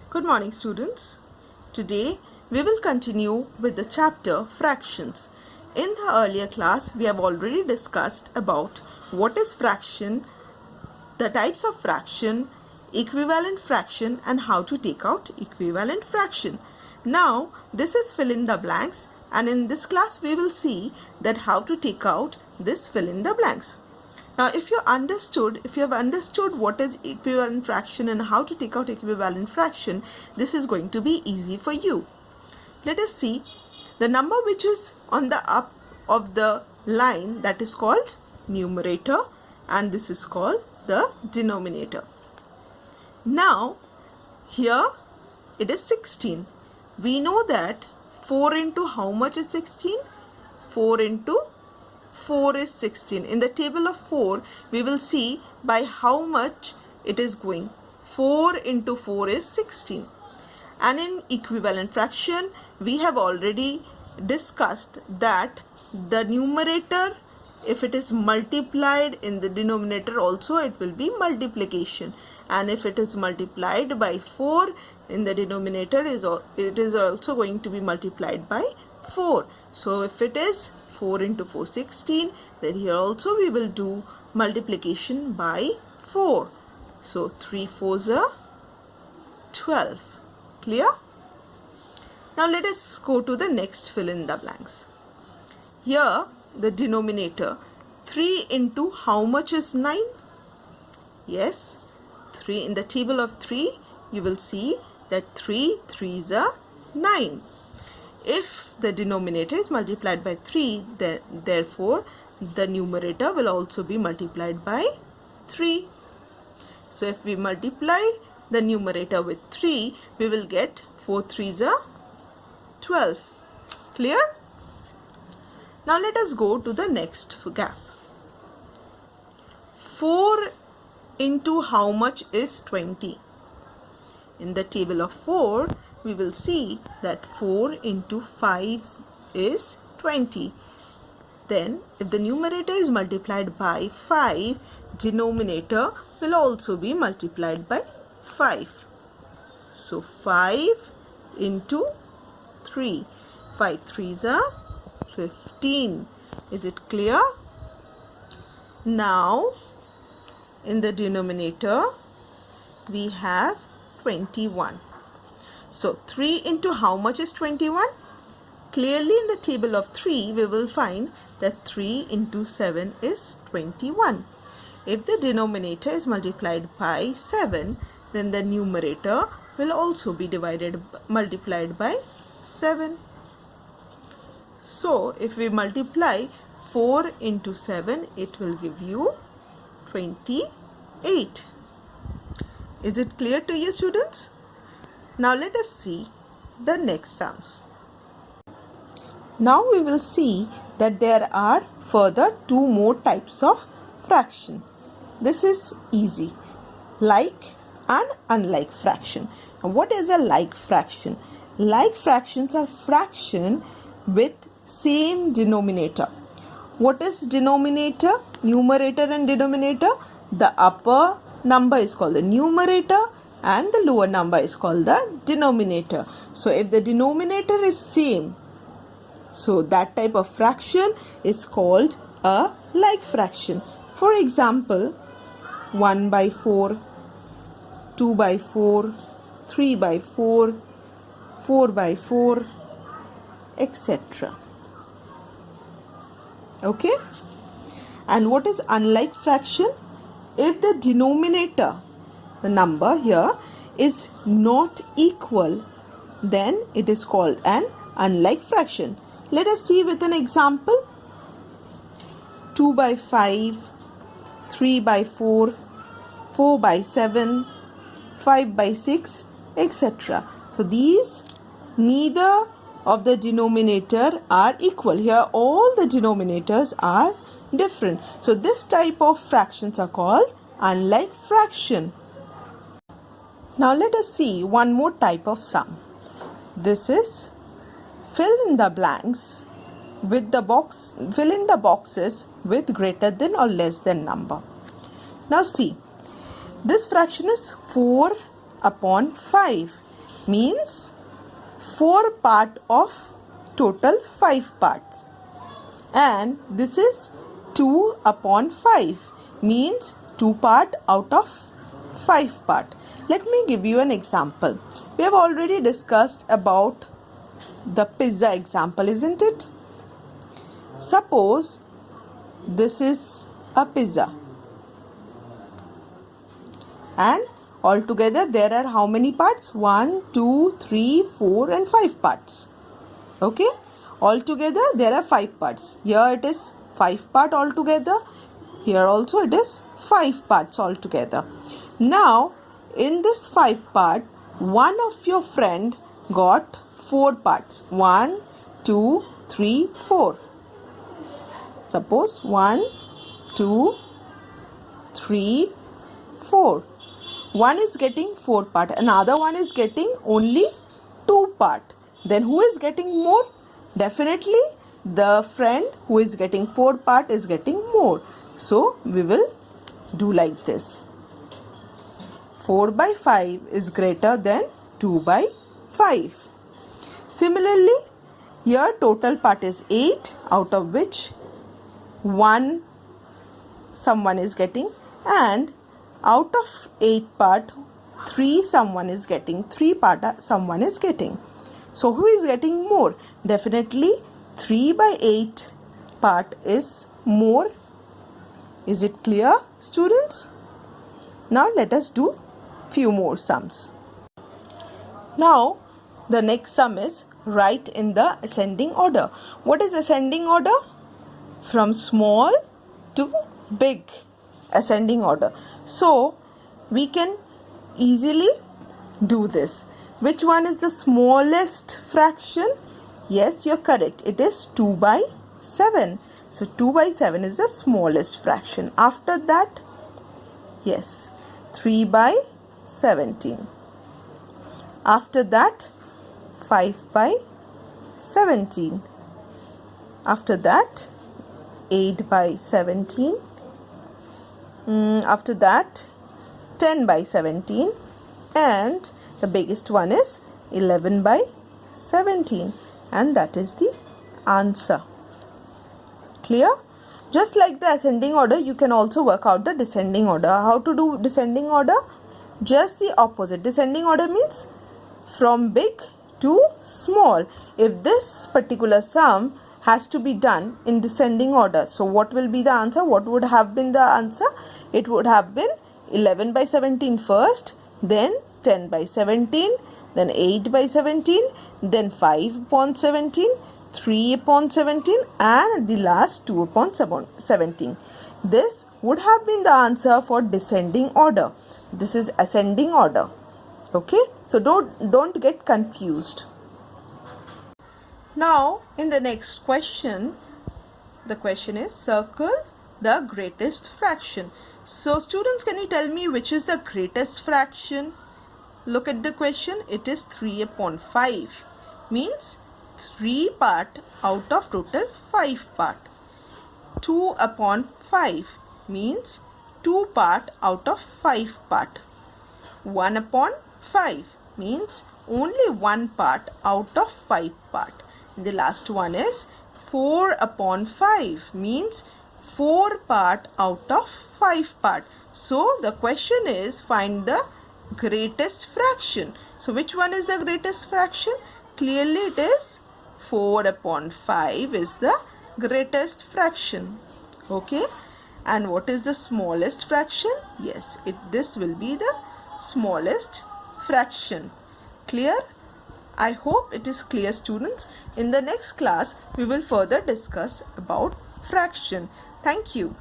Good morning, students. Today we will continue with the chapter fractions. In the earlier class we have already discussed about what is fraction, the types of fraction, equivalent fraction and how to take out equivalent fraction. Now this is fill in the blanks, and in this class we will see that how to take out this fill in the blanks. Now if you have understood what is equivalent fraction and how to take out equivalent fraction, this is going to be easy for you. Let us see the number which is on the up of the line, that is called numerator, and this is called the denominator. Now here it is 16. We know that 4 into how much is 16? 4 into 4 is 16. In the table of 4 we will see by how much it is going. 4 into 4 is 16. And in equivalent fraction we have already discussed that the numerator, if it is multiplied in the denominator also, it will be multiplication, and if it is multiplied by 4 in the denominator, it is also going to be multiplied by 4. So if it is 4 into 4 16, then here also we will do multiplication by 4. So 3 4s are 12. Clear? Now let us go to the next fill in the blanks. Here the denominator, 3 into how much is 9? Yes, 3 in the table of 3 you will see that 3 3s are 9. If the denominator is multiplied by 3, therefore the numerator will also be multiplied by 3. So if we multiply the numerator with 3, we will get 4 3s are 12. Clear? Now let us go to the next gap. 4 into how much is 20? In the table of 4, we will see that 4 into 5 is 20. Then if the numerator is multiplied by 5, denominator will also be multiplied by 5. So 5 into 3. 5 3s are 15. Is it clear? Now in the denominator we have 21. So 3 into how much is 21? Clearly in the table of 3 we will find that 3 into 7 is 21. If the denominator is multiplied by 7, then the numerator will also be multiplied by 7. So if we multiply 4 into 7, it will give you 28. Is it clear to you, students? Now let us see the next sums. Now we will see that there are further 2 more types of fraction. This is easy. Like and unlike fraction. Now what is a like fraction? Like fractions are fraction with same denominator. What is denominator? Numerator and denominator. The upper number is called the numerator and the lower number is called the denominator. So if the denominator is same, so that type of fraction is called a like fraction. For example, 1 by 4, 2 by 4, 3 by 4, 4 by 4, etc. Okay? And what is unlike fraction? If the denominator, the number here, is not equal, then it is called an unlike fraction. Let us see with an example. 2 by 5, 3 by 4, 4 by 7, 5 by 6, etc. So these, neither of the denominator are equal. Here all the denominators are different. So this type of fractions are called unlike fraction. Now let us see one more type of sum. This is fill in the blanks with the box, fill in the boxes with greater than or less than number. Now see, this fraction is 4 upon 5. means 4 part of total 5 parts. And this is 2 upon 5 means 2 part out of 5 part. Let me give you an example. We have already discussed about the pizza example, isn't it? Suppose this is a pizza and altogether there are how many parts? 1, 2, 3, 4 and 5 parts. Okay, altogether there are 5 parts. Here it is 5 part altogether. Here also it is 5 parts altogether. Now in this 5 part, one of your friend got 4 parts. 1, 2, 3, 4. Suppose 1, 2, 3, 4. One is getting 4 part, another one is getting only 2 part. Then who is getting more? Definitely the friend who is getting 4 part is getting more. So we will do like this. 4 by 5 is greater than 2 by 5. Similarly, here total part is 8, out of which 1 someone is getting, and out of 8 part 3 someone is getting, 3 part someone is getting. So who is getting more? Definitely 3 by 8 part is more. Is it clear, students? Now let us do few more sums. Now the next sum is write in the ascending order. What is ascending order? From small to big, ascending order. So we can easily do this. Which one is the smallest fraction? Yes, you're correct. It is 2 by 7. So 2 by 7 is the smallest fraction. After that, yes, 3 by 17. After that, 5 by 17. After that, 8 by 17. After that, 10 by 17. And the biggest one is 11 by 17. And that is the answer. Clear? Just like the ascending order, you can also work out the descending order. How to do descending order? Just the opposite. Descending order means from big to small. If this particular sum has to be done in descending order, so what will be the answer? What would have been the answer? It would have been 11 by 17 first, then 10 by 17, then 8 by 17, then 5 upon 17, 3 upon 17 and the last 2 upon 17. This would have been the answer for descending order. This is ascending order. Okay, so don't get confused. Now in the next question, the question is circle the greatest fraction. So students, can you tell me which is the greatest fraction? Look at the question. It is 3 upon 5. Means 3 part out of total 5 part. 2 upon 5 means 2 part out of 5 part. 1 upon 5 means only 1 part out of 5 part. The last one is 4 upon 5 means 4 part out of 5 part. So the question is find the greatest fraction. So which one is the greatest fraction? Clearly it is 4 upon 5 is the greatest fraction. Okay, and what is the smallest fraction? Yes, this will be the smallest fraction. Clear? I hope it is clear, students. In the next class we will further discuss about fraction. Thank you.